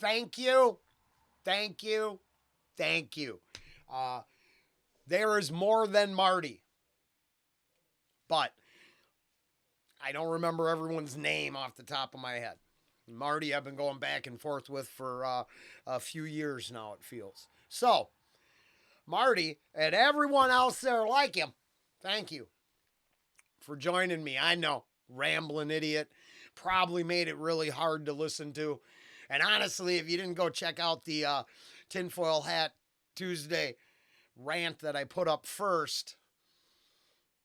Thank you. Thank you. Thank you. There is more than Marty. But I don't remember everyone's name off the top of my head. Marty, I've been going back and forth with for a few years now, it feels. So, Marty and everyone else there like him, thank you for joining me. I know, rambling idiot, probably made it really hard to listen to. And honestly, if you didn't go check out the Tinfoil Hat Tuesday rant that I put up first,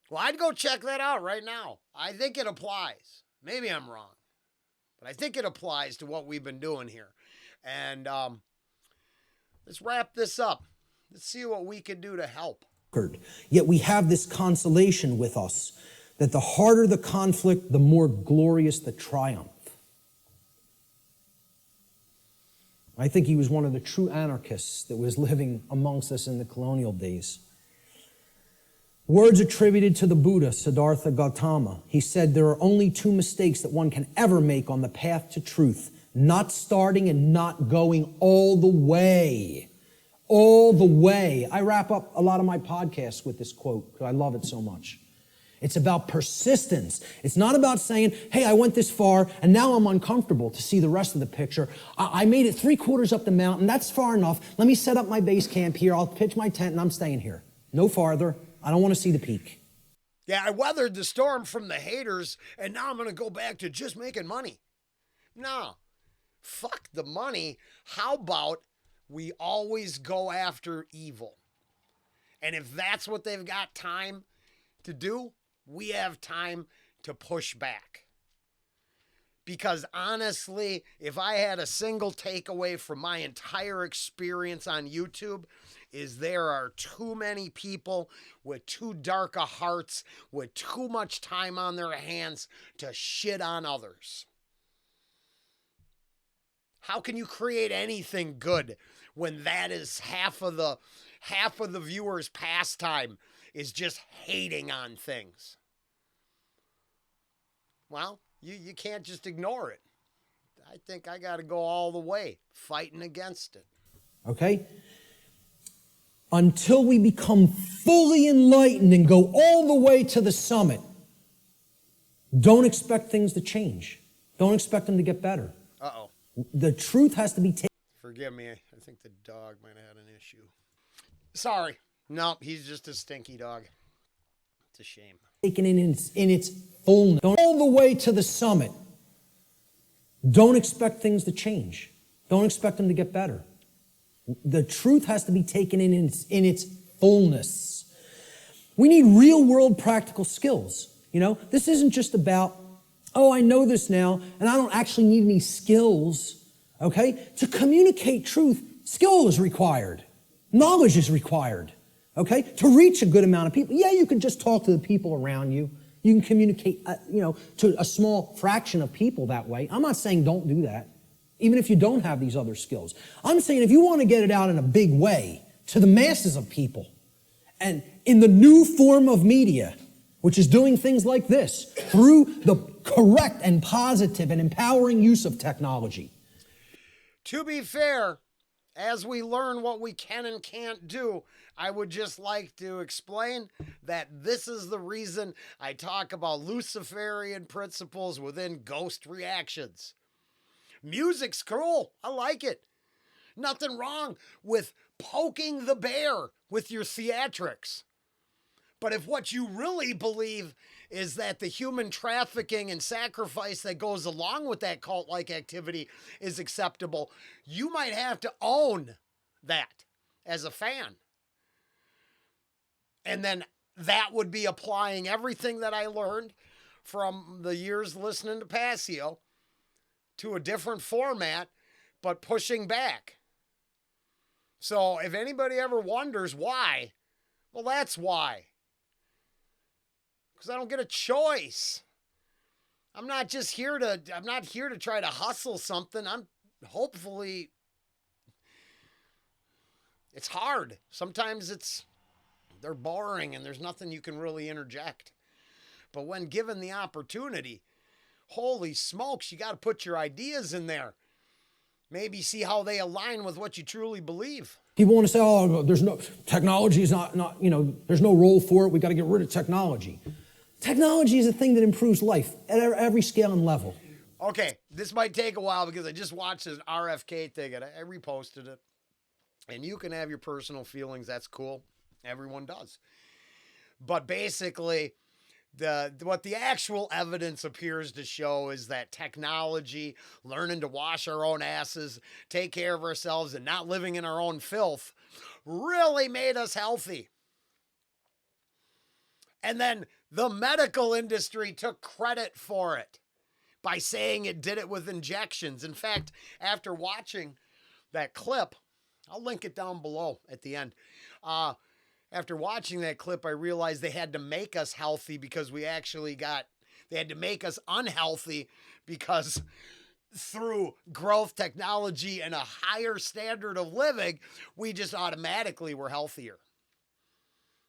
well, I'd go check that out right now. I think it applies. Maybe I'm wrong, but I think it applies to what we've been doing here. And let's wrap this up. Let's see what we can do to help. Yet we have this consolation with us, that the harder the conflict, the more glorious the triumph. I think he was one of the true anarchists that was living amongst us in the colonial days. Words attributed to the Buddha, Siddhartha Gautama. He said there are only two mistakes that one can ever make on the path to truth: not starting and not going all the way. All the way. I wrap up a lot of my podcasts with this quote because I love it so much. It's about persistence. It's not about saying, hey, I went this far and now I'm uncomfortable to see the rest of the picture. I made it 3/4 up the mountain. That's far enough. Let me set up my base camp here. I'll pitch my tent and I'm staying here. No farther. I don't want to see the peak. Yeah, I weathered the storm from the haters and now I'm going to go back to just making money. No, fuck the money. How about we always go after evil? And if that's what they've got time to do, we have time to push back. Because honestly, if I had a single takeaway from my entire experience on YouTube, is there are too many people with too dark a hearts, with too much time on their hands to shit on others. How can you create anything good when that is half of the viewers' pastime is just hating on things? Well, you can't just ignore it. I think I got to go all the way, fighting against it. Okay? Until we become fully enlightened and go all the way to the summit, don't expect things to change. Don't expect them to get better. Uh-oh. The truth has to be taken. Forgive me. I think the dog might have had an issue. Sorry. No, he's just a stinky dog. It's a shame. Taken in its fullness. All the way to the summit. Don't expect things to change. Don't expect them to get better. The truth has to be taken in its fullness. We need real world practical skills. You know, this isn't just about, oh, I know this now, and I don't actually need any skills, okay? To communicate truth, skill is required. Knowledge is required, okay? To reach a good amount of people. Yeah, you can just talk to the people around you. You can communicate, to a small fraction of people that way. I'm not saying don't do that, even if you don't have these other skills. I'm saying if you want to get it out in a big way to the masses of people, and in the new form of media, which is doing things like this, through the correct and positive and empowering use of technology. To be fair, as we learn what we can and can't do, I would just like to explain that this is the reason I talk about Luciferian principles within ghost reactions. Music's cool. I like it. Nothing wrong with poking the bear with your theatrics. But if what you really believe is that the human trafficking and sacrifice that goes along with that cult-like activity is acceptable, you might have to own that as a fan. And then that would be applying everything that I learned from the years listening to Passio to a different format, but pushing back. So if anybody ever wonders why, well, that's why. Because I don't get a choice. I'm not here to try to hustle something. Hopefully, it's hard. Sometimes they're boring and there's nothing you can really interject. But when given the opportunity, holy smokes, you got to put your ideas in there. Maybe see how they align with what you truly believe. People want to say, oh, there's no, technology is not, there's no role for it. We got to get rid of technology. Technology is a thing that improves life at every scale and level. Okay, this might take a while because I just watched an RFK thing and I reposted it. And you can have your personal feelings. That's cool. Everyone does. But basically, what the actual evidence appears to show is that technology, learning to wash our own asses, take care of ourselves, and not living in our own filth really made us healthy. And then the medical industry took credit for it by saying it did it with injections. In fact, after watching that clip, I'll link it down below at the end. After watching that clip, I realized they had to make us healthy because they had to make us unhealthy because through growth, technology, and a higher standard of living, we just automatically were healthier.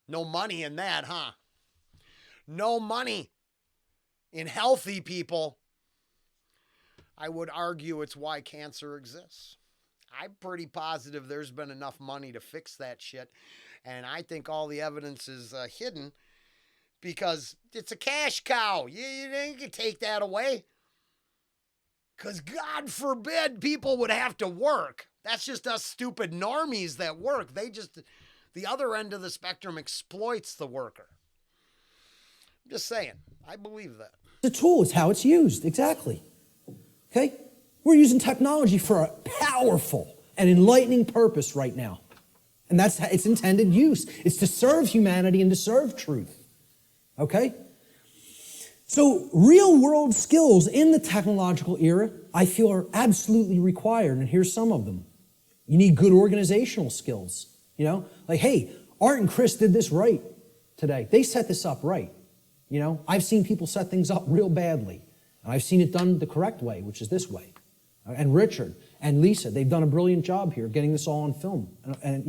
No money in that, huh? No money in healthy people. I would argue it's why cancer exists. I'm pretty positive there's been enough money to fix that shit. And I think all the evidence is hidden because it's a cash cow. You can take that away. Because God forbid people would have to work. That's just us stupid normies that work. The other end of the spectrum exploits the worker. I'm just saying. I believe that. The tool is how it's used. Exactly. Okay? We're using technology for a powerful and enlightening purpose right now. And that's its intended use. It's to serve humanity and to serve truth. Okay? So real world skills in the technological era, I feel, are absolutely required. And here's some of them. You need good organizational skills. Like, hey, Art and Chris did this right today. They set this up right. I've seen people set things up real badly. And I've seen it done the correct way, which is this way. And Richard and Lisa, they've done a brilliant job here getting this all on film. And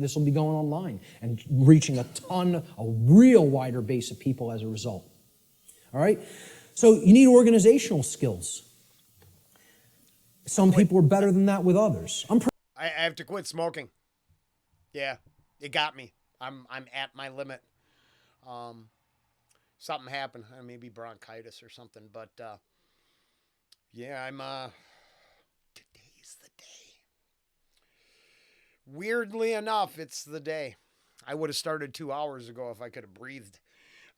this will be going online and reaching a real wider base of people as a result. All right? So you need organizational skills. Some people are better than that with others. I have to quit smoking. Yeah, it got me. I'm at my limit. Something happened. Maybe bronchitis or something. But, yeah, today's the day. Weirdly enough, it's the day. I would have started 2 hours ago if I could have breathed.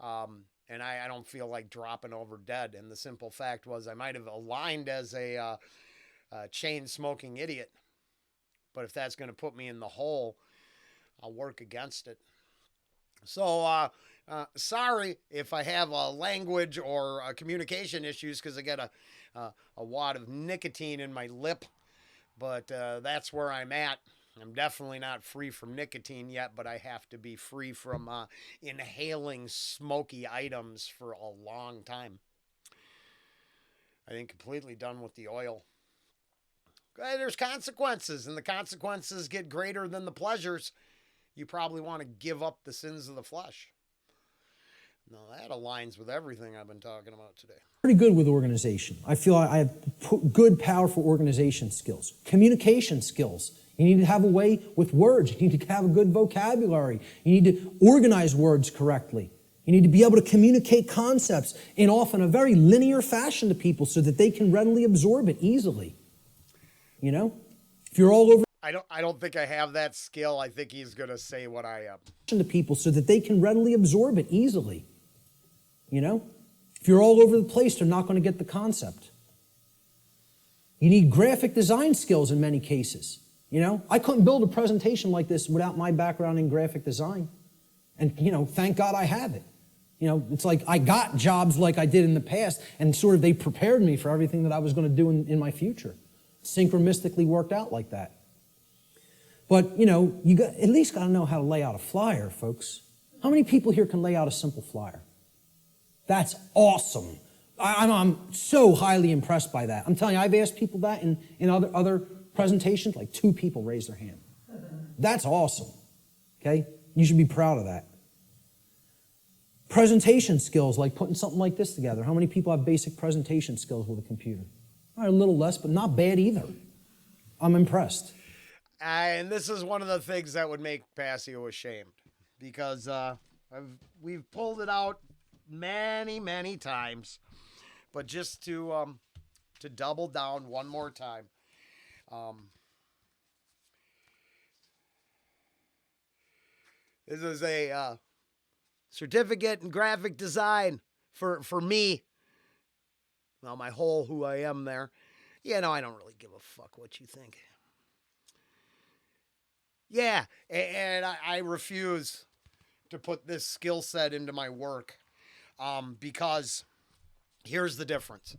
And I don't feel like dropping over dead. And the simple fact was I might have aligned as a chain-smoking idiot. But if that's going to put me in the hole, I'll work against it. So, sorry if I have a language or communication issues because I got a wad of nicotine in my lip. But that's where I'm at. I'm definitely not free from nicotine yet, but I have to be free from inhaling smoky items for a long time. I think completely done with the oil. There's consequences, and the consequences get greater than the pleasures. You probably want to give up the sins of the flesh. No, that aligns with everything I've been talking about today. Pretty good with organization. I feel I have good, powerful organization skills. Communication skills. You need to have a way with words. You need to have a good vocabulary. You need to organize words correctly. You need to be able to communicate concepts in often a very linear fashion to people so that they can readily absorb it easily. If you're all over... I don't think I have that skill. I think he's going to say what I am. ...to people so that they can readily absorb it easily. If you're all over the place, they're not going to get the concept. You need graphic design skills in many cases. I couldn't build a presentation like this without my background in graphic design. And, thank God I have it. It's like I got jobs like I did in the past, and sort of they prepared me for everything that I was going to do in my future. Synchronistically worked out like that. But, you at least got to know how to lay out a flyer, folks. How many people here can lay out a simple flyer? That's awesome. I'm so highly impressed by that. I'm telling you, I've asked people that in other presentations, like 2 people raised their hand. That's awesome, okay? You should be proud of that. Presentation skills, like putting something like this together. How many people have basic presentation skills with a computer? All right, a little less, but not bad either. I'm impressed. And this is one of the things that would make Passio ashamed, because we've pulled it out many, many times, but just to double down one more time. This is a certificate in graphic design for me. Well, my whole who I am there. You know, I don't really give a fuck what you think. Yeah, and I refuse to put this skill set into my work, because here's the difference.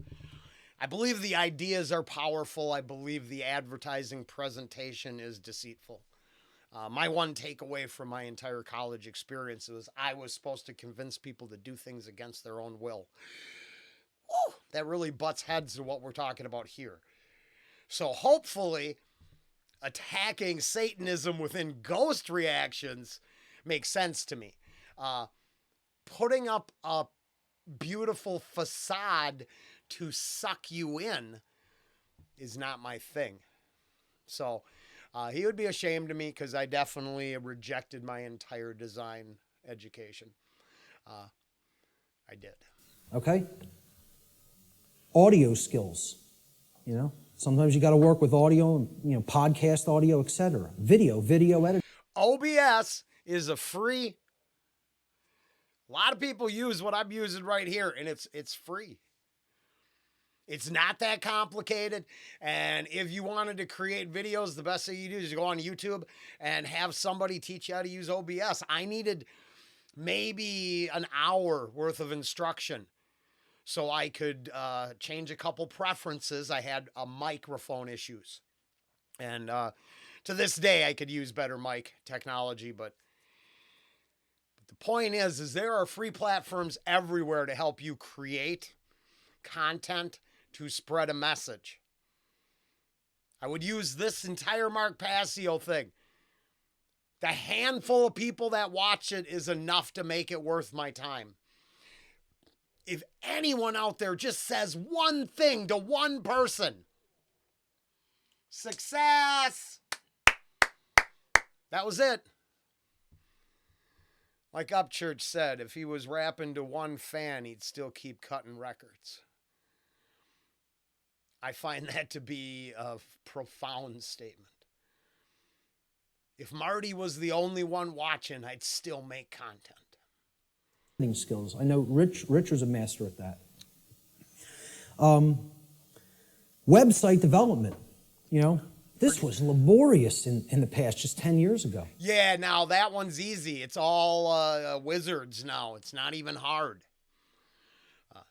I believe the ideas are powerful. I believe the advertising presentation is deceitful. My one takeaway from my entire college experience was I was supposed to convince people to do things against their own will. Woo, that really butts heads to what we're talking about here. So hopefully, attacking Satanism within ghost reactions makes sense to me. Putting up a beautiful facade to suck you in is not my thing. So he would be ashamed of me, because I definitely rejected my entire design education. I did. Okay? Audio skills, you know? Sometimes you got to work with audio, you know, podcast audio, etc. Video editing. OBS is a free. A lot of people use what I'm using right here, and it's free. It's not that complicated. And if you wanted to create videos, the best thing you do is go on YouTube and have somebody teach you how to use OBS. I needed maybe an hour worth of instruction so I could change a couple preferences. I had microphone issues. And to this day, I could use better mic technology. But the point is there are free platforms everywhere to help you create content to spread a message. I would use this entire Mark Passio thing. The handful of people that watch it is enough to make it worth my time. If anyone out there just says one thing to one person, success. That was it. Like Upchurch said, if he was rapping to one fan, he'd still keep cutting records. I find that to be a profound statement. If Marty was the only one watching, I'd still make content. Skills. I know Rich was a master at that. Website development, you know, this was laborious in the past, just 10 years ago. Yeah, now that one's easy. It's all wizards now. It's not even hard.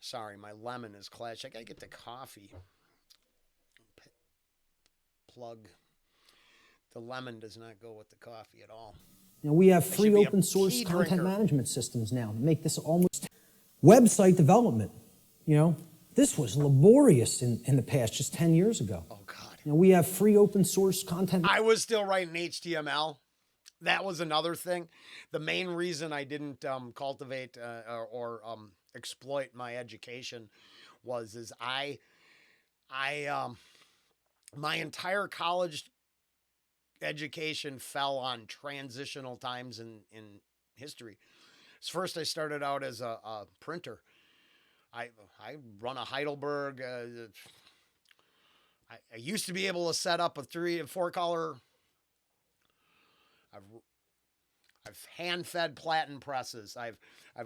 Sorry, my lemon is clash. I gotta get the coffee. Plug. The lemon does not go with the coffee at all. You know, we have free open source content management systems now to make this almost website development. You know, this was laborious in the past, just 10 years ago. Oh, God. You know, we have free open source content. I was still writing HTML. That was another thing. The main reason I didn't cultivate or exploit my education was my entire college education fell on transitional times in history. First, I started out as a printer. I run a Heidelberg. I used to be able to set up a 3 and 4 color. I've hand fed platen presses. I've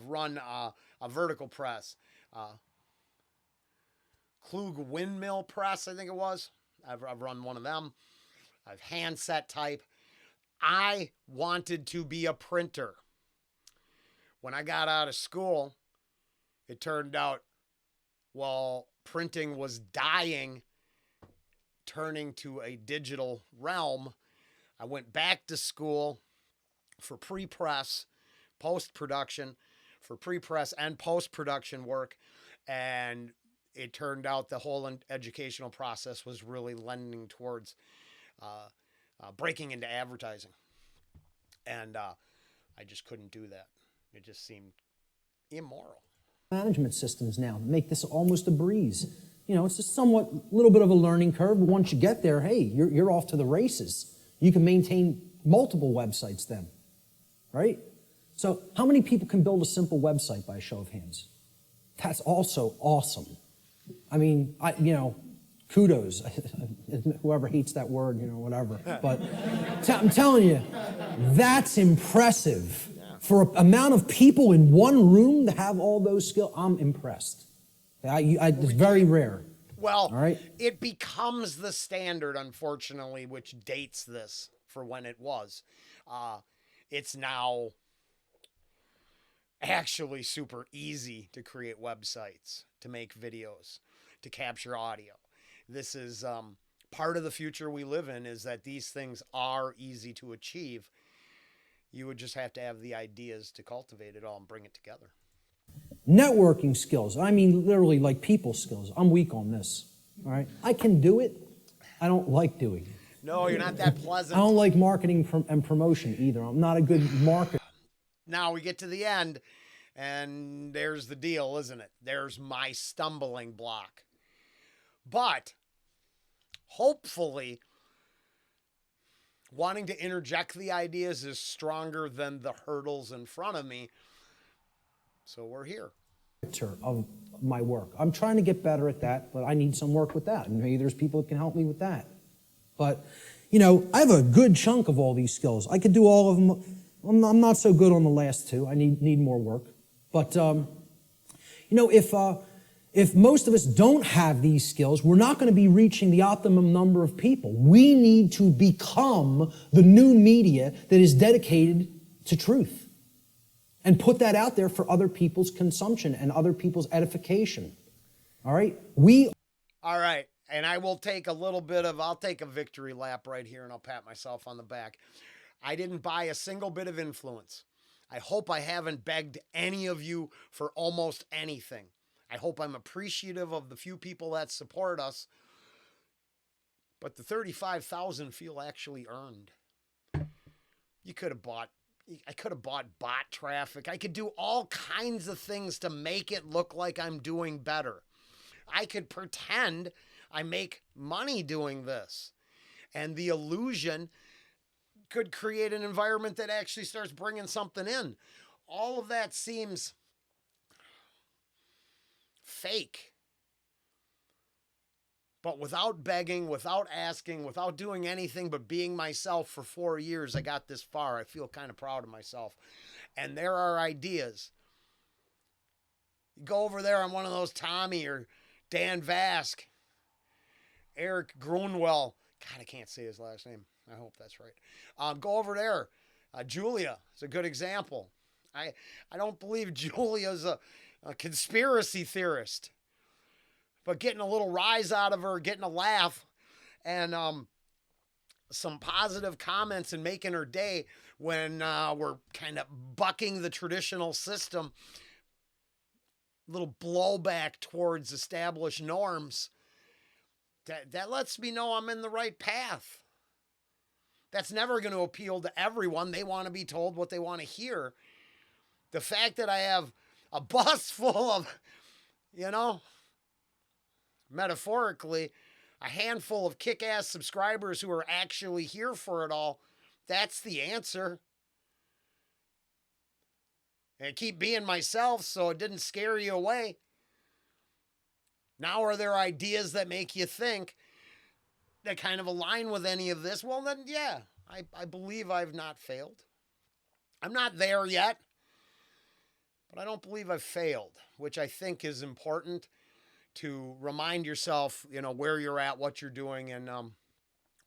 run a vertical press, Klug windmill press. I think it was. I've run one of them. I've hand set type. I wanted to be a printer. When I got out of school, it turned out, well, printing was dying, turning to a digital realm. I went back to school for pre-press, post-production, for pre-press and post-production work, and it turned out the whole educational process was really lending towards breaking into advertising. And I just couldn't do that. It just seemed immoral. Management systems now make this almost a breeze. You it's a somewhat little bit of a learning curve, but once you get there, hey, you're off to the races. You can maintain multiple websites then, right? So how many people can build a simple website by a show of hands? That's also awesome. I mean, kudos. Whoever hates that word, whatever. But I'm telling you, that's impressive. For an amount of people in one room to have all those skills, I'm impressed. It's very rare. Well, all right? It becomes the standard, unfortunately, which dates this for when it was. It's now actually super easy to create websites, to make videos, to capture audio. This is part of the future we live in, is that these things are easy to achieve. You would just have to have the ideas to cultivate it all and bring it together. Networking skills. I mean, literally like people skills. I'm weak on this. All right. I can do it. I don't like doing it. No, you're not that pleasant. I don't like marketing and promotion either. I'm not a good marketer. Now we get to the end, and there's the deal, isn't it? There's my stumbling block. But hopefully, wanting to interject the ideas is stronger than the hurdles in front of me. So we're here. Of my work. I'm trying to get better at that, but I need some work with that. And maybe there's people that can help me with that. But, I have a good chunk of all these skills. I could do all of them. I'm not so good on the last two. I need more work. But, if most of us don't have these skills, we're not going to be reaching the optimum number of people. We need to become the new media that is dedicated to truth and put that out there for other people's consumption and other people's edification. All right? All right. And I will take I'll take a victory lap right here, and I'll pat myself on the back. I didn't buy a single bit of influence. I hope I haven't begged any of you for almost anything. I hope I'm appreciative of the few people that support us, but the 35,000 feel actually earned. I could have bought bot traffic. I could do all kinds of things to make it look like I'm doing better. I could pretend I make money doing this, and the illusion could create an environment that actually starts bringing something in. All of that seems fake. But without begging, without asking, without doing anything but being myself for 4 years, I got this far. I feel kind of proud of myself. And there are ideas. You go over there on one of those Tommy or Dan Vask, Eric Grunwell. God, I can't say his last name. I hope that's right. Go over there. Julia is a good example. I don't believe Julia's a conspiracy theorist, but getting a little rise out of her, getting a laugh, and some positive comments and making her day when we're kind of bucking the traditional system, little blowback towards established norms, that lets me know I'm in the right path. That's never going to appeal to everyone. They want to be told what they want to hear. The fact that I have a bus full of, metaphorically, a handful of kick-ass subscribers who are actually here for it all, that's the answer. And I keep being myself so it didn't scare you away. Now, are there ideas that make you think that kind of align with any of this? Well, then, yeah, I believe I've not failed. I'm not there yet, but I don't believe I've failed, which I think is important to remind yourself, where you're at, what you're doing, and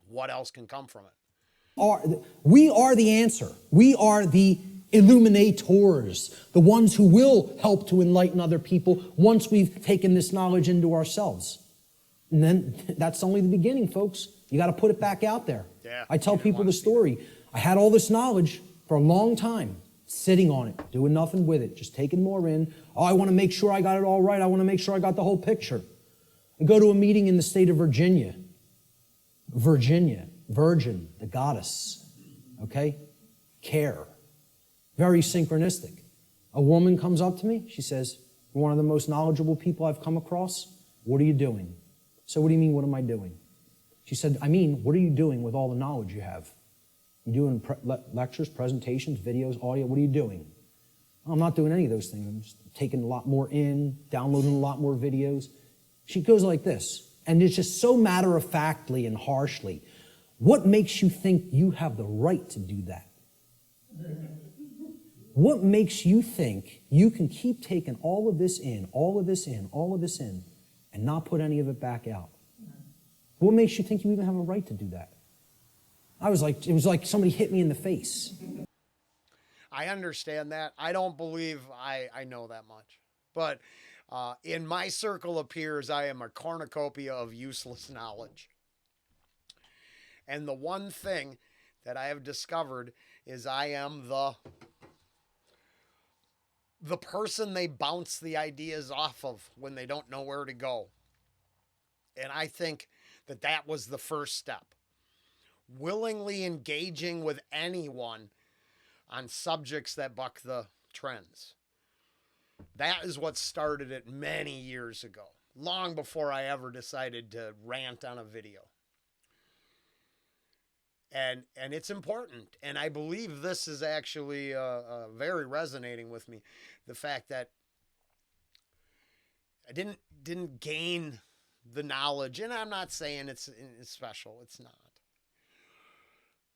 what else can come from it. We are the answer. We are the illuminators, the ones who will help to enlighten other people once we've taken this knowledge into ourselves. And then that's only the beginning, folks. You got to put it back out there. Yeah, I tell people the story. I had all this knowledge for a long time, sitting on it, doing nothing with it, just taking more in. Oh, I want to make sure I got it all right. I want to make sure I got the whole picture. I go to a meeting in the state of Virginia. Virginia, Virgin, the goddess, okay? Care. Very synchronistic. A woman comes up to me. She says, "You're one of the most knowledgeable people I've come across. What are you doing?" So what do you mean, what am I doing? She said, I mean, what are you doing with all the knowledge you have? You doing lectures, presentations, videos, audio? What are you doing? "Oh, I'm not doing any of those things. I'm just taking a lot more in, downloading a lot more videos." She goes like this, and it's just so matter-of-factly and harshly. What makes you think you have the right to do that? What makes you think you can keep taking all of this in, all of this in, all of this in, and not put any of it back out? What makes you think you even have a right to do that? It was like somebody hit me in the face. I understand that. I don't believe I know that much. But in my circle of peers, I am a cornucopia of useless knowledge. And the one thing that I have discovered is I am the person they bounce the ideas off of when they don't know where to go. And I think that that was the first step. Willingly engaging with anyone on subjects that buck the trends. That is what started it many years ago, long before I ever decided to rant on a video. And it's important. And I believe this is actually very resonating with me. The fact that I didn't gain the knowledge, and I'm not saying it's special. It's not.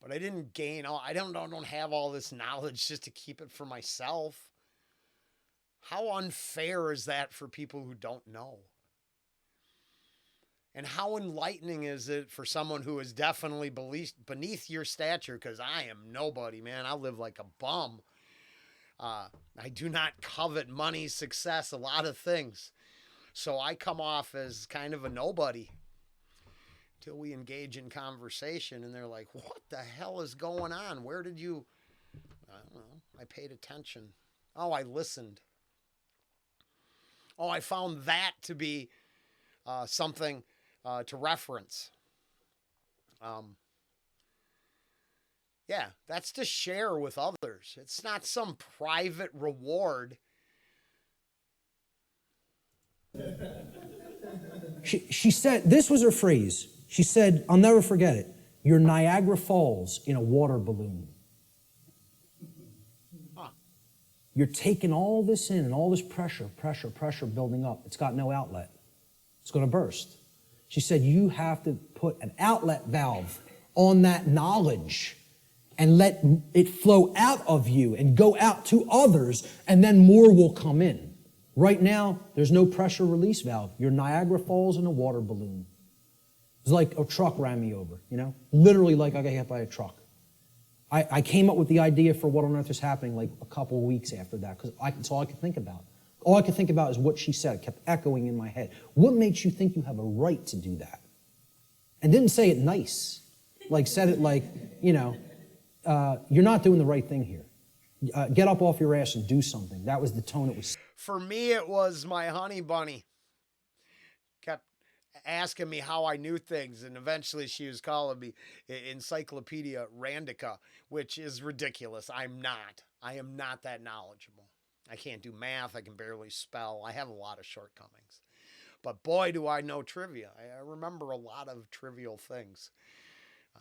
But I didn't gain all. I don't have all this knowledge just to keep it for myself. How unfair is that for people who don't know? And how enlightening is it for someone who is definitely beneath your stature? Because I am nobody, man. I live like a bum. I do not covet money, success, a lot of things. So I come off as kind of a nobody till we engage in conversation and they're like, what the hell is going on? Where did you? I don't know. I paid attention. Oh, I listened. Oh, I found that to be something to reference. Yeah, that's to share with others. It's not some private reward. She said, this was her phrase. She said, I'll never forget it. You're Niagara Falls in a water balloon. Huh. You're taking all this in and all this pressure building up. It's got no outlet. It's going to burst. She said, you have to put an outlet valve on that knowledge and let it flow out of you and go out to others, and then more will come in. Right now, there's no pressure release valve. You're Niagara Falls in a water balloon. It's like a truck ran me over, you know? Literally like I got hit by a truck. I came up with the idea for what on earth is happening like a couple of weeks after that, because it's all I could think about. All I could think about is what she said. It kept echoing in my head. What makes you think you have a right to do that? And didn't say it nice. Like said it like, you know, you're not doing the right thing here. Get up off your ass and do something. That was the tone it was. For me, it was my honey bunny. Kept asking me how I knew things, and eventually she was calling me Encyclopedia Randica, which is ridiculous. I am not that knowledgeable. I can't do math. I can barely spell. I have a lot of shortcomings. But boy, do I know trivia. I remember a lot of trivial things.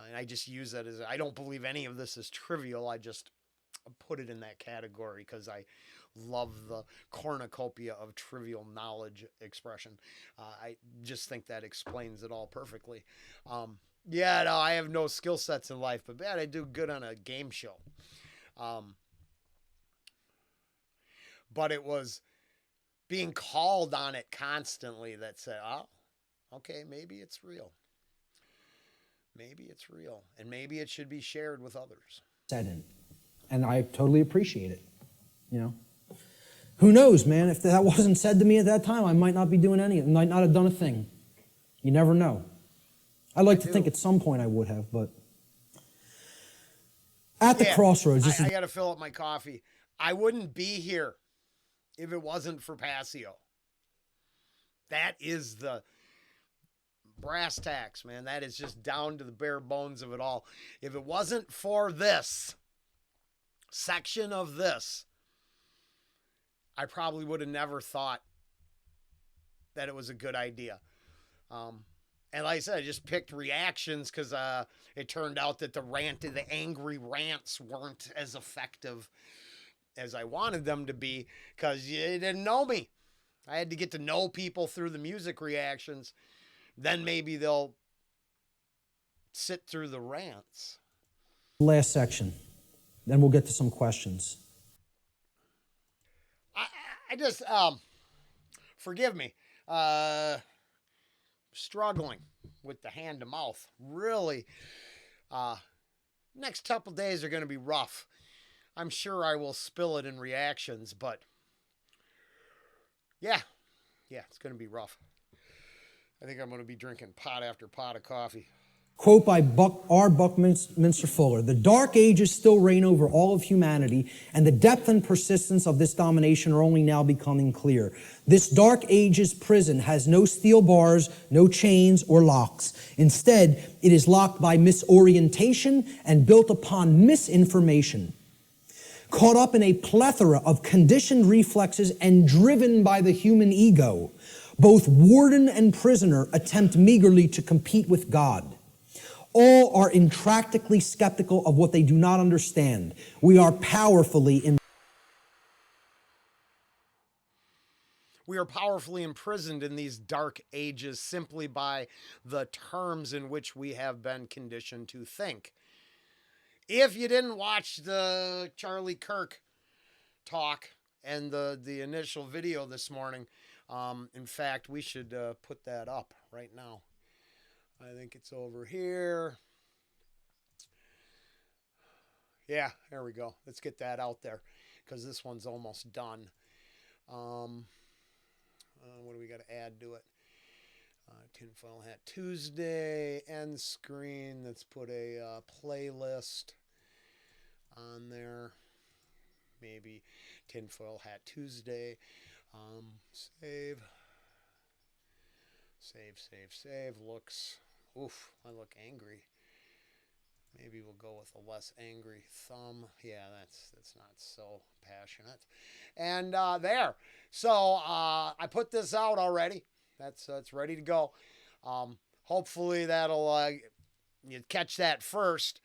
And I just use that as, I don't believe any of this is trivial. I just put it in that category because I love the cornucopia of trivial knowledge expression. I just think that explains it all perfectly. Yeah, no, I have no skill sets in life, but man, I do good on a game show. But it was being called on it constantly that said, oh, okay, maybe it's real. Maybe it's real. And maybe it should be shared with others. Said in. And I totally appreciate it. You know? Who knows, man? If that wasn't said to me at that time, I might not be doing anything. I might not have done a thing. You never know. I'd like to think at some point I would have, but at the crossroads. I got to fill up my coffee. I wouldn't be here if it wasn't for Passio. That is the brass tacks, man. That is just down to the bare bones of it all. If it wasn't for this section of this, I probably would have never thought that it was a good idea. And like I said, I just picked reactions because it turned out that the angry rants weren't as effective as I wanted them to be because you didn't know me. I had to get to know people through the music reactions. Then maybe they'll sit through the rants. Last section. Then we'll get to some questions. I just, forgive me, struggling with the hand to mouth. Really, next couple days are going to be rough. I'm sure I will spill it in reactions, but yeah, it's going to be rough. I think I'm going to be drinking pot after pot of coffee. Quote by R. Buckminster Fuller, "The dark ages still reign over all of humanity, and the depth and persistence of this domination are only now becoming clear. This dark ages prison has no steel bars, no chains or locks. Instead, it is locked by misorientation and built upon misinformation. Caught up in a plethora of conditioned reflexes and driven by the human ego, both warden and prisoner attempt meagerly to compete with God. All are intractably skeptical of what they do not understand. We are powerfully imprisoned in these dark ages simply by the terms in which we have been conditioned to think. If you didn't watch the Charlie Kirk talk and the initial video this morning, in fact, we should put that up right now. I think it's over here. Yeah, there we go. Let's get that out there because this one's almost done. What do we got to add to it? Tinfoil Hat Tuesday, end screen. Let's put a playlist on there. Maybe Tinfoil Hat Tuesday. Save. Looks. Oof, I look angry. Maybe we'll go with a less angry thumb. Yeah, that's not so passionate. And there. So I put this out already. That's ready to go. Hopefully that'll you catch that first.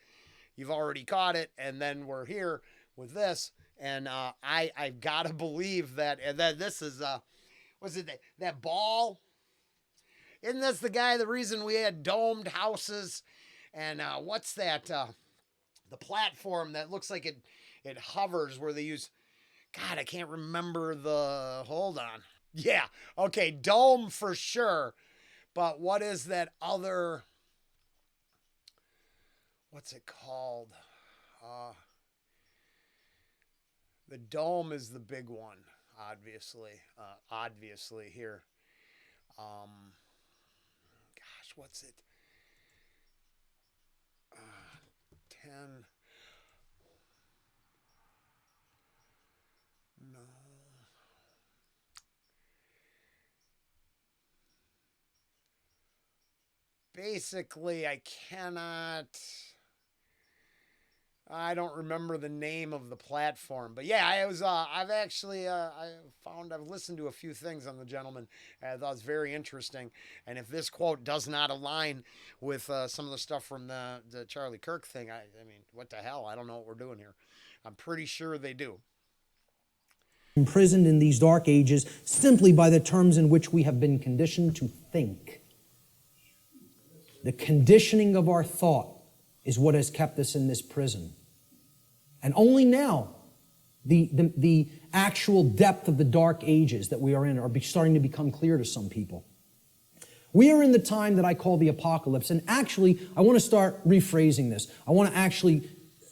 You've already caught it, and then we're here with this. And I've got to believe that. And then this is was it that ball? Isn't this the guy? The reason we had domed houses, and what's that? The platform that looks like it hovers where they use. God, I can't remember the. Hold on. Yeah, okay, dome for sure. But what is that other? What's it called? The dome is the big one, obviously. Obviously here. What's it? 10. No. Basically, I don't remember the name of the platform, but yeah, it was. I've listened to a few things on the gentleman. I thought it was very interesting. And if this quote does not align with some of the stuff from the Charlie Kirk thing, I mean, what the hell? I don't know what we're doing here. I'm pretty sure they do. Imprisoned in these dark ages simply by the terms in which we have been conditioned to think. The conditioning of our thought is what has kept us in this prison. And only now, the actual depth of the dark ages that we are in are starting to become clear to some people. We are in the time that I call the apocalypse. And actually, I want to start rephrasing this. I want to actually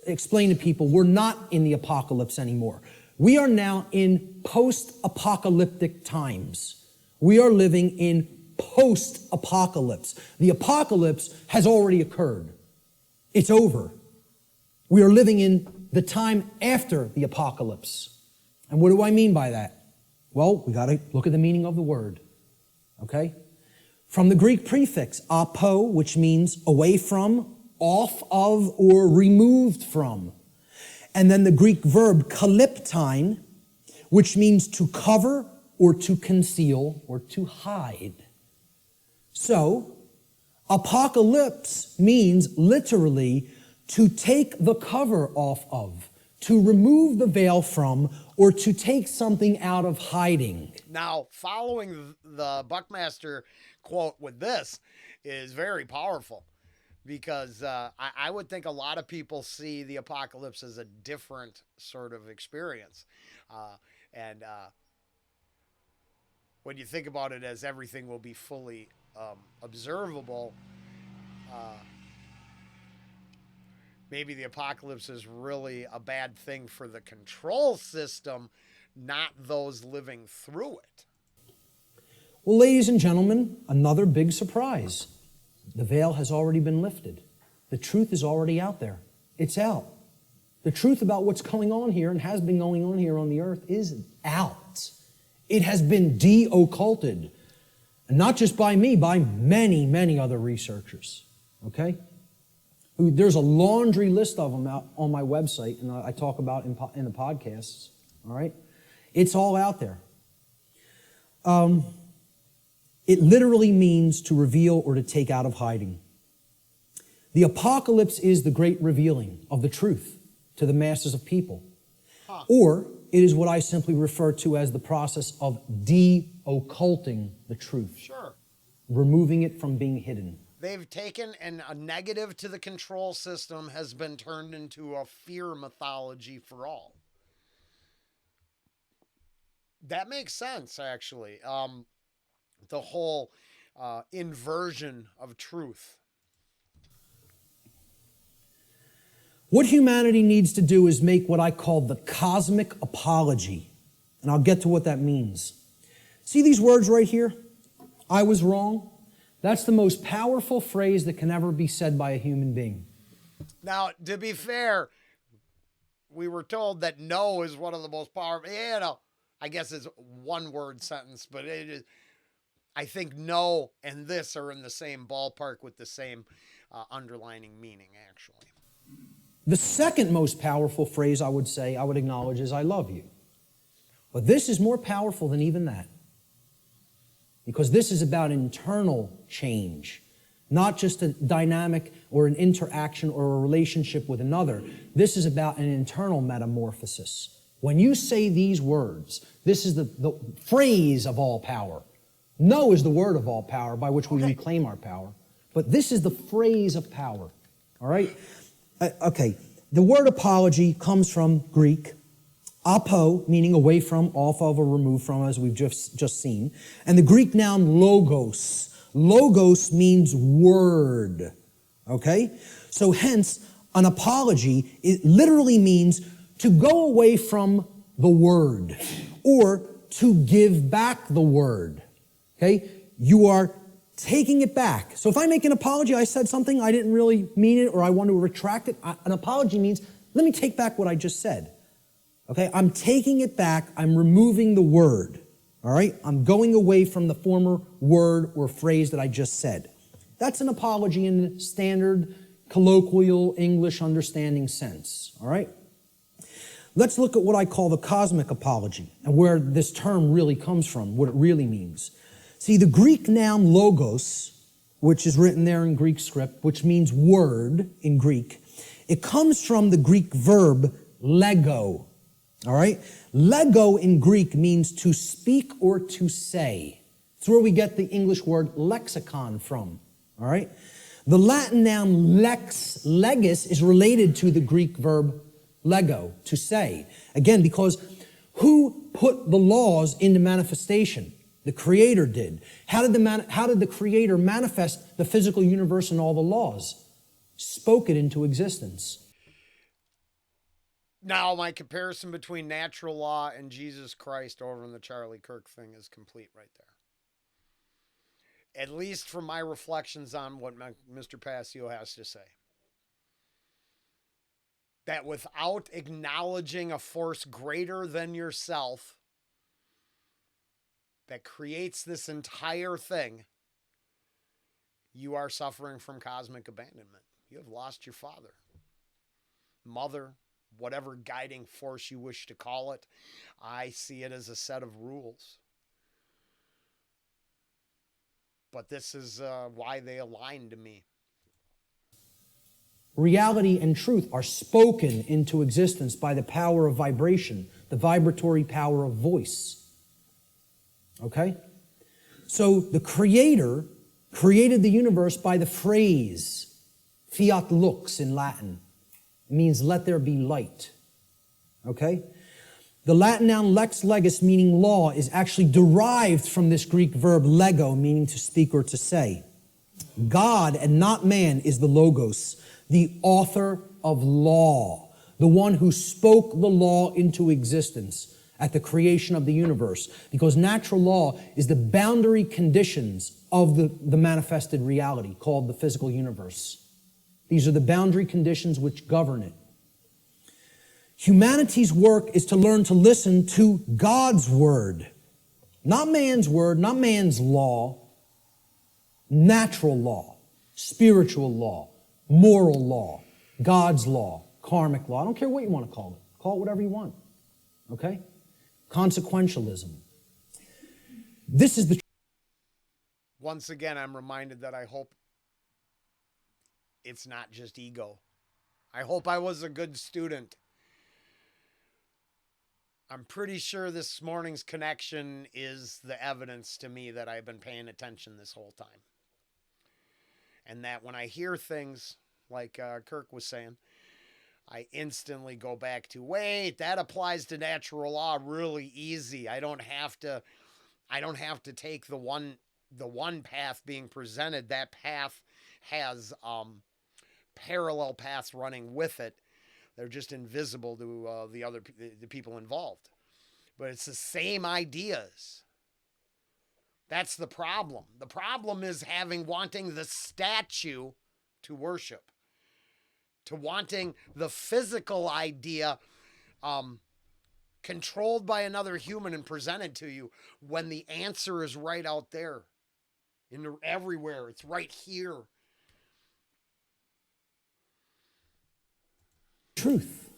explain to people we're not in the apocalypse anymore. We are now in post-apocalyptic times. We are living in post-apocalypse. The apocalypse has already occurred. It's over. We are living in the time after the apocalypse. And what do I mean by that? Well, we got to look at the meaning of the word. Okay? From the Greek prefix apo, which means away from, off of, or removed from. And then the Greek verb kalyptine, which means to cover or to conceal or to hide. So, Apocalypse means literally to take the cover off of, to remove the veil from, or to take something out of hiding. Now, following the Buckmaster quote with this is very powerful, because I would think a lot of people see the apocalypse as a different sort of experience. And when you think about it as everything will be fully observable, maybe the apocalypse is really a bad thing for the control system, not those living through it. Well, ladies and gentlemen, another big surprise. The veil has already been lifted. The truth is already out there. It's out. The truth about what's going on here and has been going on here on the earth is out. It has been de-occulted. And not just by me, by many, many other researchers. Okay? There's a laundry list of them out on my website, and I talk about in the podcasts. All right? It's all out there. It literally means to reveal or to take out of hiding. The apocalypse is the great revealing of the truth to the masses of people. Or it is what I simply refer to as the process of de-occulting the truth. Sure. Removing it from being hidden. They've taken, and a negative to the control system has been turned into a fear mythology for all. That makes sense, actually. The whole inversion of truth. What humanity needs to do is make what I call the cosmic apology. And I'll get to what that means. See these words right here? I was wrong. That's the most powerful phrase that can ever be said by a human being. Now, to be fair, we were told that no is one of the most powerful. You know, I guess it's one word sentence, but it is. I think no and this are in the same ballpark with the same underlining meaning, actually. The second most powerful phrase I would acknowledge is I love you. But this is more powerful than even that. Because this is about internal change, not just a dynamic or an interaction or a relationship with another. This is about an internal metamorphosis. When you say these words, this is the phrase of all power. No is the word of all power by which we reclaim our power. But this is the phrase of power. All right? Okay. The word apology comes from Greek. Apo, meaning away from, off of, or removed from, as we've just seen. And the Greek noun logos. Logos means word. Okay? So hence, an apology, it literally means to go away from the word or to give back the word. Okay? You are taking it back. So if I make an apology, I said something, I didn't really mean it, or I want to retract it. An apology means, let me take back what I just said. Okay, I'm taking it back. I'm removing the word. All right, I'm going away from the former word or phrase that I just said. That's an apology in the standard colloquial English understanding sense. All right, let's look at what I call the cosmic apology and where this term really comes from, what it really means. See, the Greek noun logos, which is written there in Greek script, which means word in Greek, it comes from the Greek verb lego. All right? Lego in Greek means to speak or to say. It's where we get the English word lexicon from. All right? The Latin noun lex legis is related to the Greek verb lego, to say. Again, because who put the laws into manifestation? The Creator did. How did the Creator manifest the physical universe and all the laws? Spoke it into existence. Now, my comparison between natural law and Jesus Christ over in the Charlie Kirk thing is complete right there. At least from my reflections on what Mr. Passio has to say. That without acknowledging a force greater than yourself that creates this entire thing, you are suffering from cosmic abandonment. You have lost your father, mother, whatever guiding force you wish to call it. I see it as a set of rules. But this is why they align to me. Reality and truth are spoken into existence by the power of vibration, the vibratory power of voice. Okay? So the Creator created the universe by the phrase, fiat lux in Latin. It means let there be light. Okay? The Latin noun lex legis, meaning law, is actually derived from this Greek verb lego, meaning to speak or to say. God and not man is the logos, the author of law, the one who spoke the law into existence at the creation of the universe, because natural law is the boundary conditions of the manifested reality called the physical universe. These are the boundary conditions which govern it. Humanity's work is to learn to listen to God's word, not man's law, natural law, spiritual law, moral law, God's law, karmic law. I don't care what you want to call it. Call it whatever you want. Okay? Consequentialism. This is the... Once again, I'm reminded that I hope it's not just ego. I hope I was a good student. I'm pretty sure this morning's connection is the evidence to me that I've been paying attention this whole time. And that when I hear things, like Kirk was saying, I instantly go back to, wait, that applies to natural law really easy. I don't have to take the one path being presented. That path has parallel paths running with it. They're just invisible to the people involved. But it's the same ideas. That's the problem. The problem is wanting the statue to worship, to wanting the physical idea controlled by another human and presented to you when the answer is right out there, everywhere. It's right here. Truth.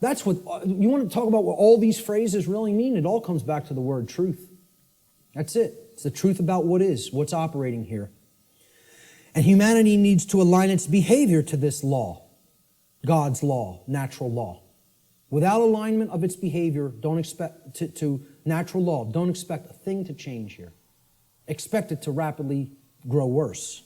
That's what, you want to talk about what all these phrases really mean? It all comes back to the word truth. That's it. It's the truth about what is, what's operating here. And humanity needs to align its behavior to this law, God's law, natural law. Without alignment of its behavior, don't expect to natural law, don't expect a thing to change here. Expect it to rapidly grow worse.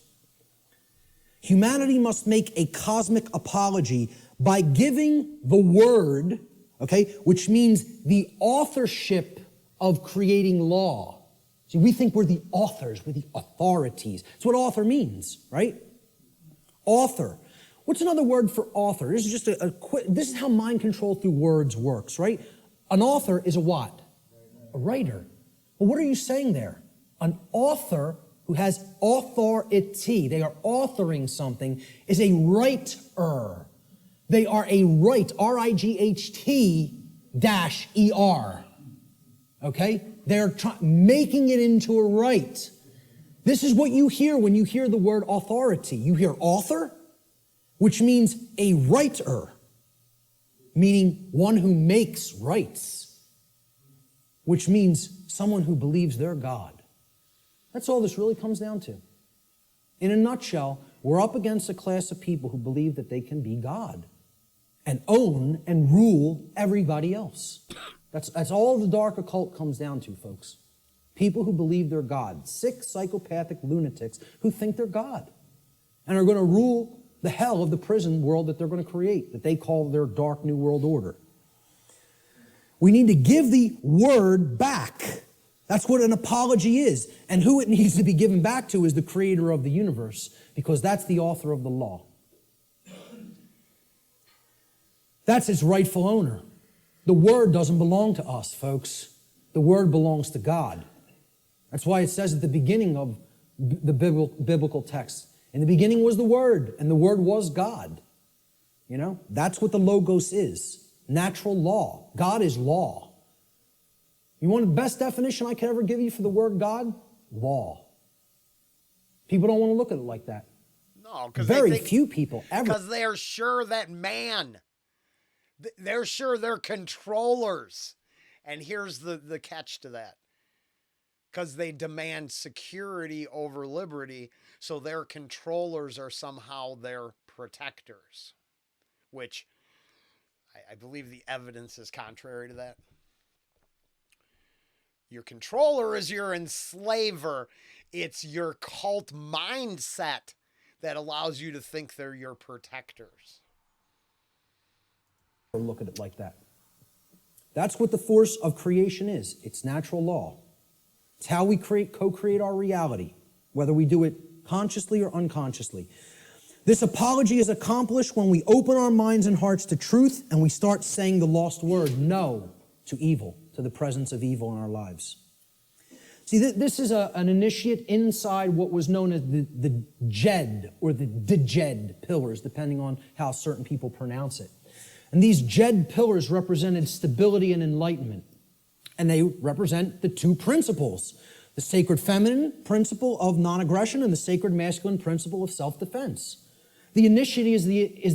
Humanity must make a cosmic apology by giving the word, okay, which means the authorship of creating law. See, we think we're the authors, we're the authorities. That's what author means, right? Author. What's another word for author? This is just this is how mind control through words works, right? An author is a what? A writer. Well, what are you saying there? An author who has authority, they are authoring something, is a writer. They are a right, R-I-G-H-T-E-R. Okay? They're making it into a right. This is what you hear when you hear the word authority. You hear author, which means a writer, meaning one who makes rights, which means someone who believes they're God. That's all this really comes down to. In a nutshell, we're up against a class of people who believe that they can be God and own and rule everybody else. That's all the dark occult comes down to, folks. People who believe they're God. Sick, psychopathic lunatics who think they're God and are going to rule the hell of the prison world that they're going to create, that they call their dark new world order. We need to give the word back. That's what an apology is. And who it needs to be given back to is the creator of the universe, because that's the author of the law. That's its rightful owner. The word doesn't belong to us, folks. The word belongs to God. That's why it says at the beginning of the biblical text, in the beginning was the Word, and the Word was God. You know, that's what the Logos is. Natural law. God is law. You want the best definition I could ever give you for the word God? Law. People don't want to look at it like that. No, because very few people ever. Because they're sure that they're sure they're controllers. And here's the catch to that. because they demand security over liberty, so their controllers are somehow their protectors, which I believe the evidence is contrary to that. Your controller is your enslaver. It's your cult mindset that allows you to think they're your protectors. Look at it like that. That's what the force of creation is. It's natural law. It's how we co-create our reality, whether we do it consciously or unconsciously. This apology is accomplished when we open our minds and hearts to truth and we start saying the lost word, no, to evil, to the presence of evil in our lives. See, this is an initiate inside what was known as the Jed or the Djed pillars, depending on how certain people pronounce it. And these Jed pillars represented stability and enlightenment. And they represent the two principles, the sacred feminine principle of non-aggression and the sacred masculine principle of self-defense. The initiate is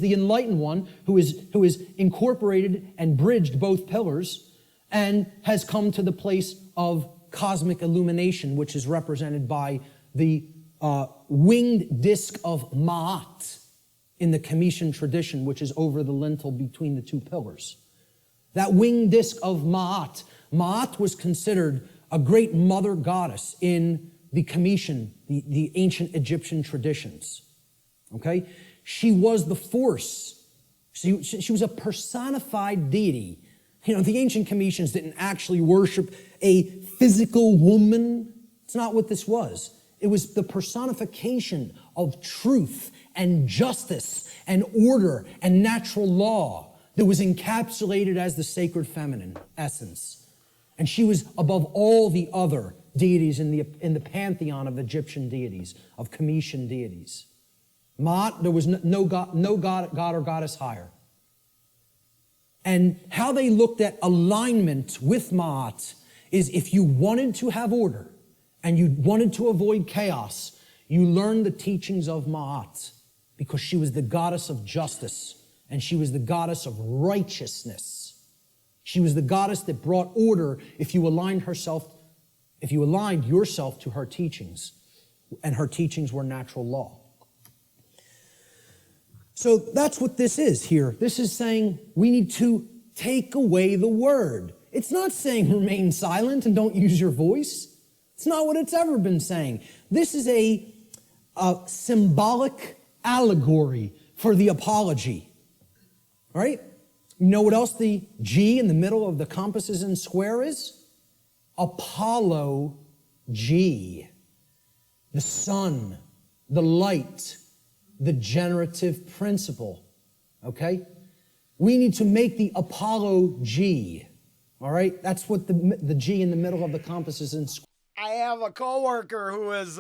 the enlightened one who is incorporated and bridged both pillars and has come to the place of cosmic illumination, which is represented by the winged disc of Ma'at in the Comitian tradition, which is over the lintel between the two pillars. That winged disc of Ma'at. Ma'at was considered a great mother goddess in the Comitian, the ancient Egyptian traditions. Okay? She was the force. She was a personified deity. You know, the ancient Comitians didn't actually worship a physical woman. It's not what this was. It was the personification of truth and justice and order and natural law that was encapsulated as the sacred feminine essence. And she was above all the other deities in the pantheon of Egyptian deities, of Comitian deities. Ma'at, there was no god or goddess higher. And how they looked at alignment with Ma'at is if you wanted to have order and you wanted to avoid chaos, you learned the teachings of Ma'at because she was the goddess of justice and she was the goddess of righteousness. She was the goddess that brought order if you aligned yourself to her teachings, and her teachings were natural law. So that's what this is here. This is saying we need to take away the word. It's not saying remain silent and don't use your voice. It's not what it's ever been saying. This is a symbolic allegory for the apology. All right? You know what else the G in the middle of the compasses and square is? Apollo G. The sun, the light, the generative principle. Okay? We need to make the Apollo G. All right? That's what the G in the middle of the compasses and square. I have a coworker who is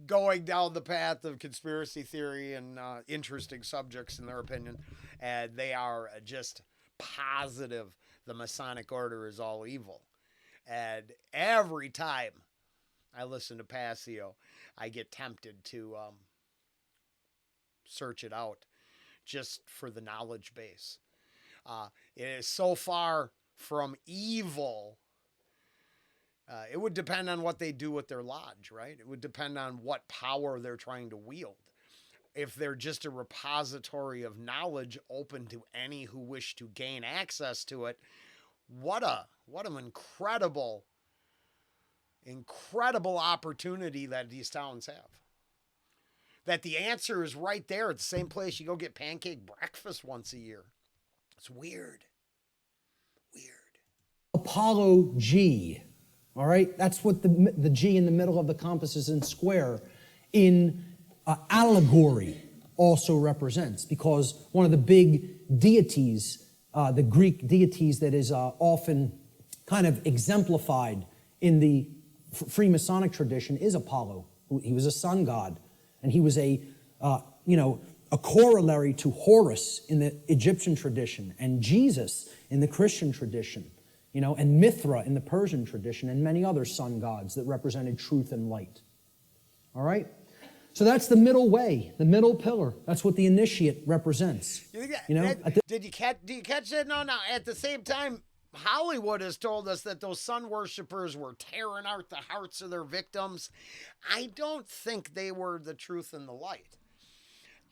going down the path of conspiracy theory and interesting subjects in their opinion, and they are just positive the Masonic Order is all evil. And every time I listen to Passio, I get tempted to search it out just for the knowledge base. It is so far from evil. It would depend on what they do with their lodge, right? It would depend on what power they're trying to wield. If they're just a repository of knowledge open to any who wish to gain access to it, what an incredible opportunity that these towns have. That the answer is right there at the same place you go get pancake breakfast once a year. It's weird. Apollo G. All right? That's what the G in the middle of the compasses and square in allegory also represents, because one of the big deities, the Greek deities that is often kind of exemplified in the Freemasonic tradition is Apollo. He was a sun god, and he was a corollary to Horus in the Egyptian tradition, and Jesus in the Christian tradition. And Mithra in the Persian tradition, and many other sun gods that represented truth and light. All right? So that's the middle way, the middle pillar. That's what the initiate represents. Do you catch it? No. At the same time, Hollywood has told us that those sun worshippers were tearing out the hearts of their victims. I don't think they were the truth and the light.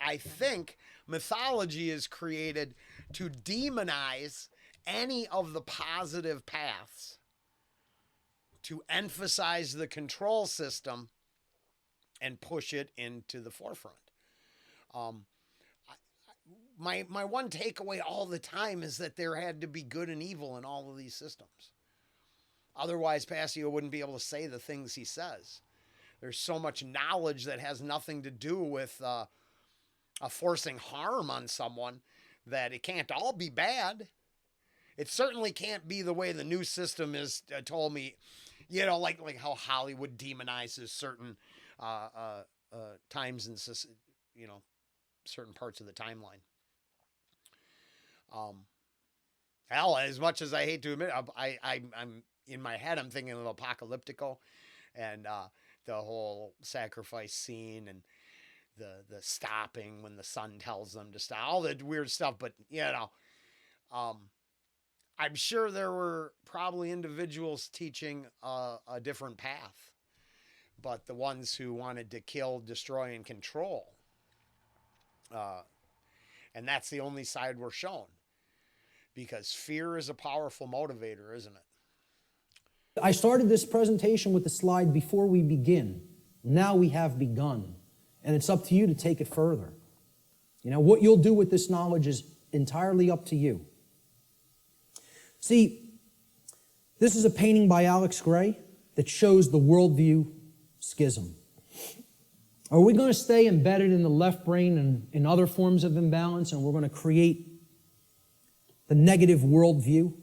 I think mythology is created to demonize any of the positive paths, to emphasize the control system and push it into the forefront. Um, my one takeaway all the time is that there had to be good and evil in all of these systems. Otherwise, Passio wouldn't be able to say the things he says. There's so much knowledge that has nothing to do with forcing harm on someone that it can't all be bad. It certainly can't be the way the new system is told me, like how Hollywood demonizes certain times and certain parts of the timeline. Hell, as much as I hate to admit, I'm in my head, I'm thinking of Apocalyptico and the whole sacrifice scene and the stopping when the sun tells them to stop, all the weird stuff. But I'm sure there were probably individuals teaching a different path, but the ones who wanted to kill, destroy, and control, and that's the only side we're shown, because fear is a powerful motivator, isn't it? I started this presentation with the slide before we begin. Now we have begun. And it's up to you to take it further. What you'll do with this knowledge is entirely up to you. See, this is a painting by Alex Gray that shows the worldview schism. Are we going to stay embedded in the left brain and in other forms of imbalance, and we're going to create the negative worldview,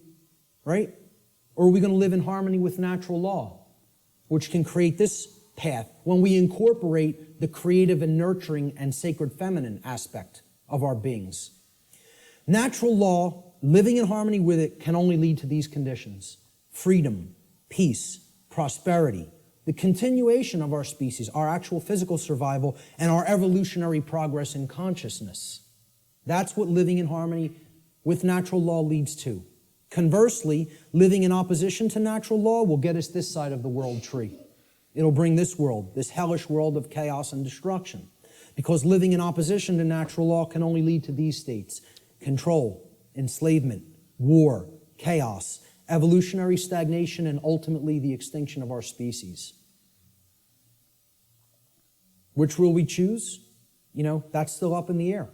right? Or are we going to live in harmony with natural law, which can create this path when we incorporate the creative and nurturing and sacred feminine aspect of our beings? Natural law, living in harmony with it, can only lead to these conditions: freedom, peace, prosperity, the continuation of our species, our actual physical survival, and our evolutionary progress in consciousness. That's what living in harmony with natural law leads to. Conversely, living in opposition to natural law will get us this side of the world tree. It'll bring this world, this hellish world of chaos and destruction. Because living in opposition to natural law can only lead to these states: control, enslavement, war, chaos, evolutionary stagnation, and ultimately the extinction of our species. Which will we choose? That's still up in the air.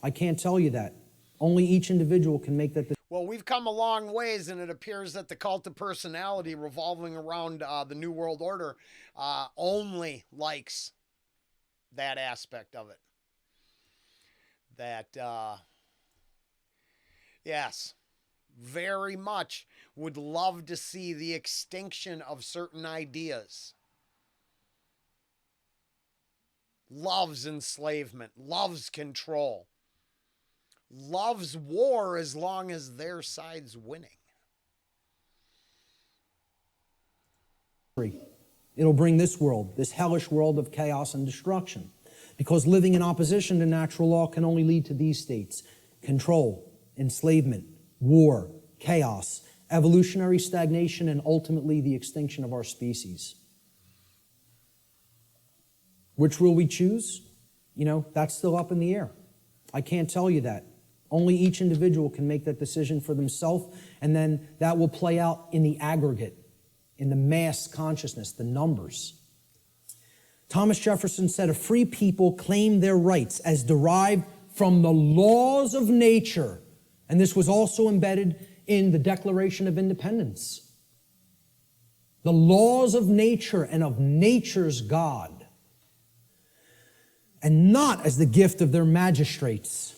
I can't tell you that. Only each individual can make that decision. Well, we've come a long ways, and it appears that the cult of personality revolving around the New World Order only likes that aspect of it. That, yes, very much would love to see the extinction of certain ideas. Loves enslavement, loves control, loves war as long as their side's winning. It'll bring this world, this hellish world of chaos and destruction. Because living in opposition to natural law can only lead to these states: control, enslavement, war, chaos, evolutionary stagnation, and ultimately the extinction of our species. Which will we choose? That's still up in the air. I can't tell you that. Only each individual can make that decision for themselves, and then that will play out in the aggregate, in the mass consciousness, the numbers. Thomas Jefferson said, "A free people claim their rights as derived from the laws of nature." And this was also embedded in the Declaration of Independence. The laws of nature and of nature's God, and not as the gift of their magistrates.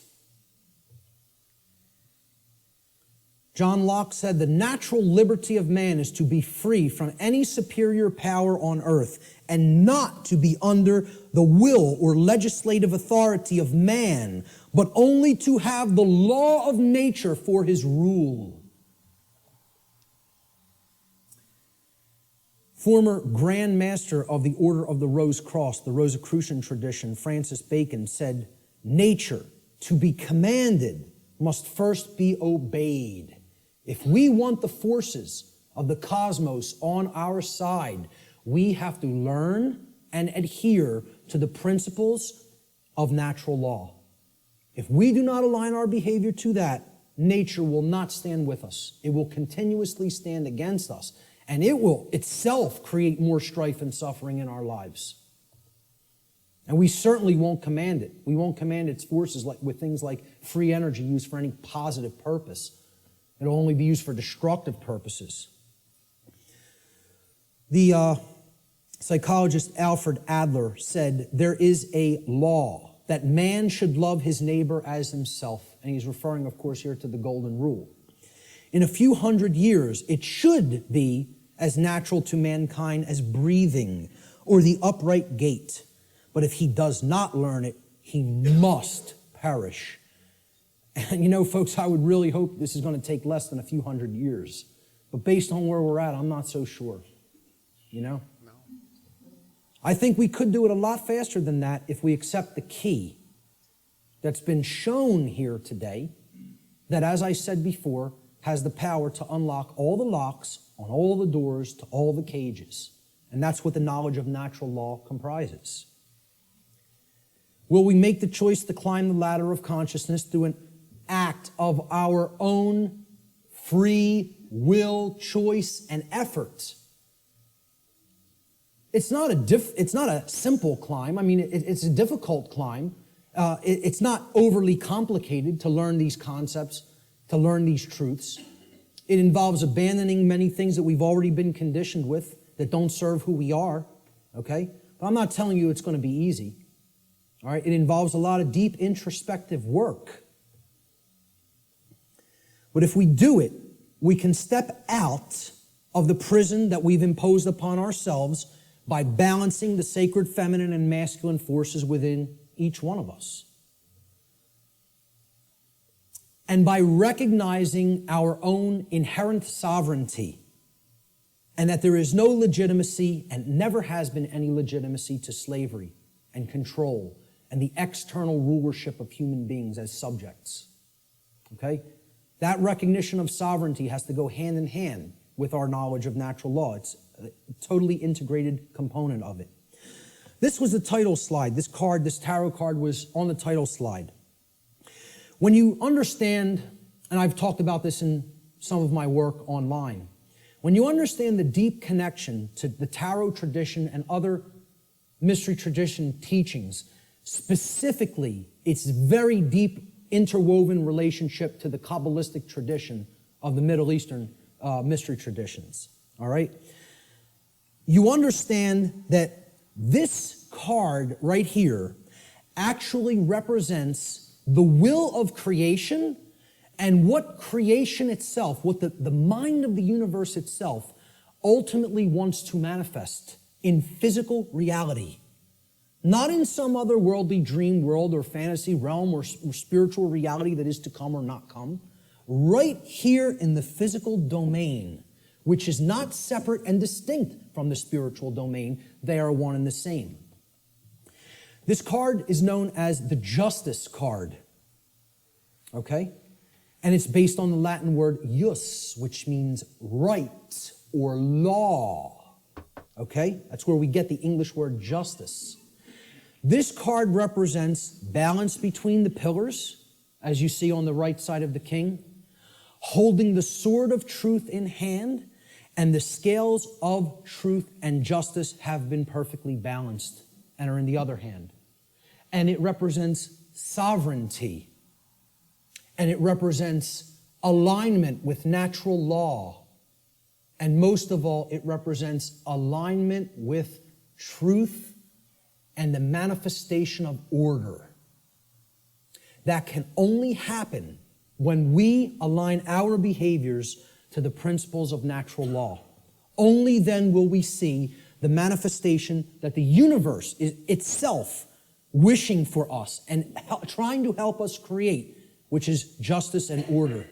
John Locke said, "The natural liberty of man is to be free from any superior power on earth, and not to be under the will or legislative authority of man, but only to have the law of nature for his rule." Former Grand Master of the Order of the Rose Cross, the Rosicrucian tradition, Francis Bacon, said, "Nature, to be commanded, must first be obeyed. If we want the forces of the cosmos on our side, we have to learn and adhere to the principles of natural law. If we do not align our behavior to that, nature will not stand with us. It will continuously stand against us, and it will itself create more strife and suffering in our lives. And we certainly won't command it. We won't command its forces with things like free energy used for any positive purpose. It'll only be used for destructive purposes. The psychologist Alfred Adler said, there is a law that man should love his neighbor as himself. And he's referring, of course, here to the Golden Rule. In a few hundred years, it should be as natural to mankind as breathing or the upright gait. But if he does not learn it, he must perish. And you know, folks, I would really hope this is going to take less than a few hundred years. But based on where we're at, I'm not so sure. You know? No. I think we could do it a lot faster than that if we accept the key that's been shown here today, that, as I said before, has the power to unlock all the locks on all the doors to all the cages. And that's what the knowledge of natural law comprises. Will we make the choice to climb the ladder of consciousness through an act of our own free will, choice, and effort? It's not a simple climb. I mean, it's a difficult climb. It's not overly complicated to learn these concepts, to learn these truths. It involves abandoning many things that we've already been conditioned with that don't serve who we are, okay? But I'm not telling you it's going to be easy, all right? It involves a lot of deep introspective work. But if we do it, we can step out of the prison that we've imposed upon ourselves by balancing the sacred feminine and masculine forces within each one of us. And by recognizing our own inherent sovereignty, and that there is no legitimacy and never has been any legitimacy to slavery and control and the external rulership of human beings as subjects. Okay? That recognition of sovereignty has to go hand in hand with our knowledge of natural law. It's a totally integrated component of it. This was the title slide. This tarot card was on the title slide. When you understand, and I've talked about this in some of my work online, when you understand the deep connection to the tarot tradition and other mystery tradition teachings, specifically its very deep interwoven relationship to the Kabbalistic tradition of the Middle Eastern mystery traditions, all right? You understand that this card right here actually represents the will of creation and what creation itself, what the mind of the universe itself ultimately wants to manifest in physical reality. Not in some other worldly dream world or fantasy realm or spiritual reality that is to come or not come. Right here in the physical domain, which is not separate and distinct from the spiritual domain. They are one and the same. This card is known as the Justice card. Okay? And it's based on the Latin word jus, which means right or law. Okay? That's where we get the English word justice. This card represents balance between the pillars, as you see on the right side of the king, holding the sword of truth in hand, and the scales of truth and justice have been perfectly balanced and are in the other hand. And it represents sovereignty. And it represents alignment with natural law. And most of all, it represents alignment with truth and the manifestation of order. That can only happen when we align our behaviors to the principles of natural law. Only then will we see the manifestation that the universe is itself wishing for us and trying to help us create, which is justice and order.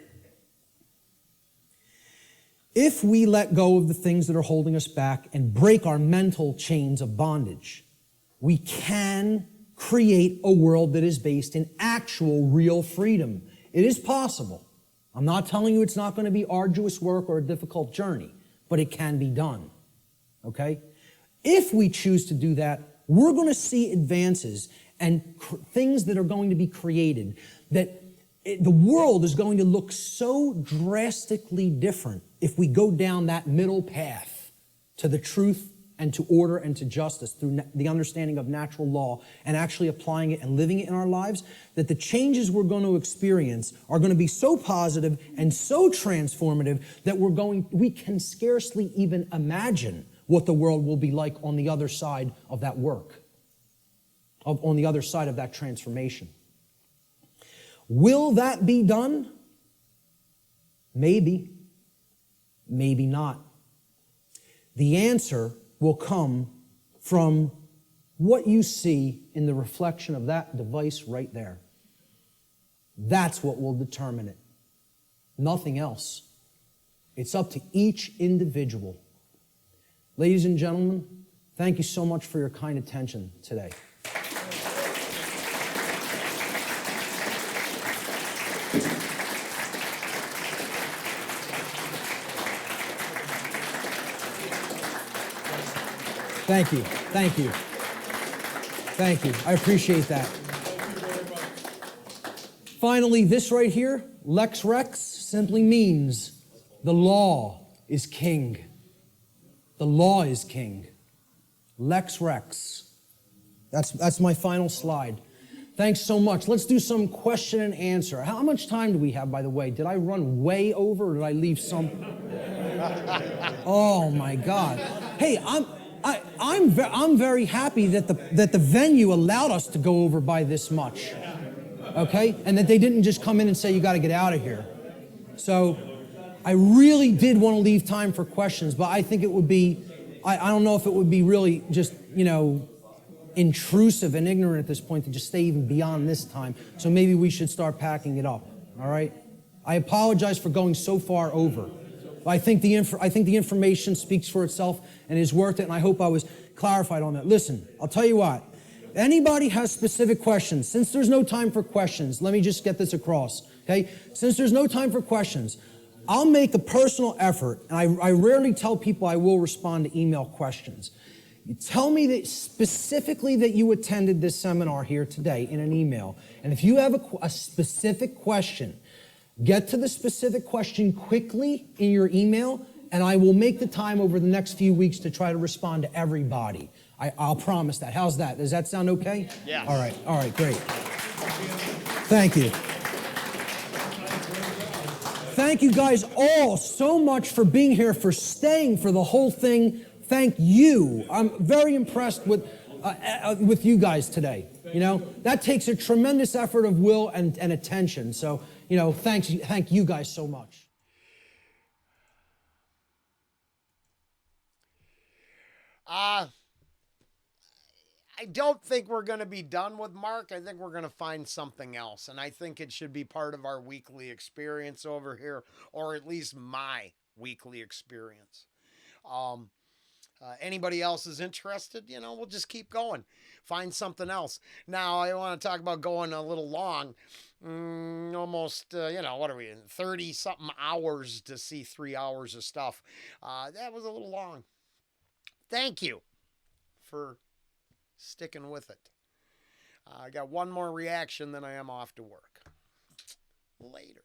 If we let go of the things that are holding us back and break our mental chains of bondage, we can create a world that is based in actual, real freedom. It is possible. I'm not telling you it's not going to be arduous work or a difficult journey, but it can be done, okay? If we choose to do that, we're going to see advances and things that are going to be created that the world is going to look so drastically different if we go down that middle path to the truth and to order and to justice through the understanding of natural law and actually applying it and living it in our lives, that the changes we're going to experience are going to be so positive and so transformative that we can scarcely even imagine what the world will be like on the other side of that work, on the other side of that transformation. Will that be done? Maybe. Maybe not. The answer will come from what you see in the reflection of that device right there. That's what will determine it. Nothing else. It's up to each individual. Ladies and gentlemen, thank you so much for your kind attention today. Thank you. Thank you. Thank you. I appreciate that. Finally, this right here, Lex Rex, simply means the law is king. The law is king. Lex Rex. That's my final slide. Thanks so much. Let's do some question and answer. How much time do we have, by the way? Did I run way over or did I leave some? Oh my God. Hey, I'm very happy that the venue allowed us to go over by this much, okay? And that they didn't just come in and say, you got to get out of here. So I really did want to leave time for questions, but I think it would be, I don't know if it would be really just, intrusive and ignorant at this point to just stay even beyond this time. So maybe we should start packing it up, all right? I apologize for going so far over. I think the information speaks for itself and is worth it, and I hope I was clarified on that. Listen, I'll tell you what. Anybody has specific questions, since there's no time for questions, let me just get this across, okay? Since there's no time for questions, I'll make a personal effort, and I rarely tell people I will respond to email questions. You tell me that specifically that you attended this seminar here today in an email, and if you have a specific question, get to the specific question quickly in your email, and I will make the time over the next few weeks to try to respond to everybody. I'll promise that. How's that? Does that sound okay? Yeah. All right, great. Thank you. Thank you guys all so much for being here, for staying for the whole thing. Thank you. I'm very impressed with you guys today. That takes a tremendous effort of will and attention. So, thank you guys so much. I don't think we're going to be done with Mark. I think we're going to find something else. And I think it should be part of our weekly experience over here, or at least my weekly experience. Anybody else is interested, we'll just keep going. Find something else. Now, I want to talk about going a little long. Almost, what are we in? 30-something hours to see 3 hours of stuff. That was a little long. Thank you for sticking with it. I got one more reaction, then I am off to work. Later.